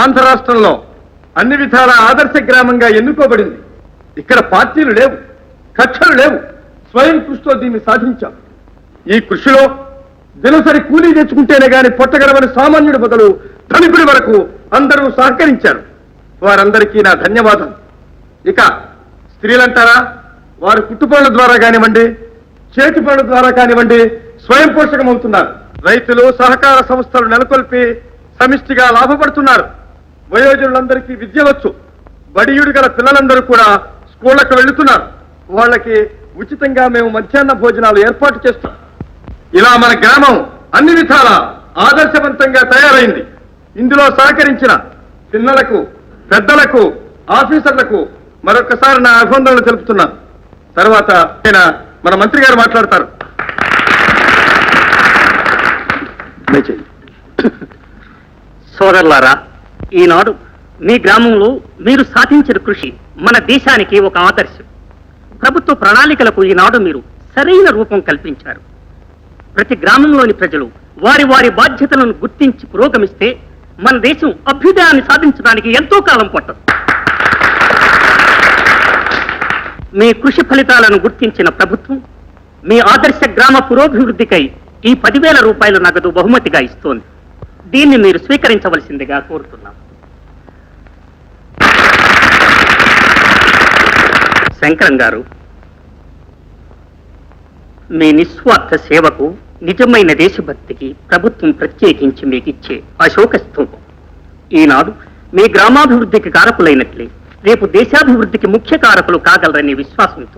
ఆంధ్ర రాష్ట్రంలో అన్ని విధాల ఆదర్శ గ్రామంగా ఎన్నుకోబడింది. ఇక్కడ పార్టీలు లేవు, కక్షలు లేవు. స్వయం కృషితో దీన్ని సాధించాం. ఈ కృషిలో దినసరి కూలీ తెచ్చుకుంటేనే గాని పొట్టగడవని సామాన్యుడి మొదలు ధనికుడి వరకు అందరూ సహకరించారు. వారందరికీ నా ధన్యవాదాలు. ఇక స్త్రీలంటారా, వారి కుట్టుపనుల ద్వారా కానివ్వండి, చేతి పనుల ద్వారా కానివ్వండి స్వయం పోషకమవుతున్నారు. రైతులు సహకార సంస్థలు నెలకొల్పి సమిష్టిగా లాభపడుతున్నారు. వయోజనులందరికీ విద్య వచ్చు. బడియుడు గల పిల్లలందరూ కూడా స్కూళ్లకు వెళ్తున్నారు. వాళ్ళకి ఉచితంగా మేము మధ్యాహ్న భోజనాలు ఏర్పాటు చేస్తాం. ఇలా మన గ్రామం అన్ని విధాల ఆదర్శవంతంగా తయారైంది. ఇందులో సహకరించిన పిల్లలకు, పెద్దలకు, ఆఫీసర్లకు మరొకసారి నా అభినందనలు తెలుపుతున్నాను. తర్వాత మన మంత్రి గారు మాట్లాడతారు. సోదరులారా, ఈనాడు మీ గ్రామంలో మీరు సాధించిన కృషి మన దేశానికి ఒక ఆదర్శం. ప్రభుత్వ ప్రణాళికలకు ఈనాడు మీరు సరైన రూపం కల్పించారు. ప్రతి గ్రామంలోని ప్రజలు వారి వారి బాధ్యతలను గుర్తించి పురోగమిస్తే మన దేశం అభ్యుదయాన్ని సాధించడానికి ఎంతో కాలం పట్టదు. మీ కృషి ఫలితాలను గుర్తించిన ప్రభుత్వం మీ ఆదర్శ గ్రామ పురోభివృద్ధికై ఈ 10,000 రూపాయల నగదు బహుమతిగా ఇస్తోంది. దీన్ని మీరు స్వీకరించవలసిందిగా కోరుతున్నాం. శంకరం గారు, మీ నిస్వార్థ సేవకు, నిజమైన దేశభక్తికి ప్రభుత్వం ప్రత్యేకించి మీకు ఇచ్చే అశోక స్తూపం. ఈనాడు మీ గ్రామాభివృద్ధికి కారకులైనట్లే రేపు దేశాభివృద్ధికి ముఖ్య కారకులు కాగలరనే విశ్వాసంతో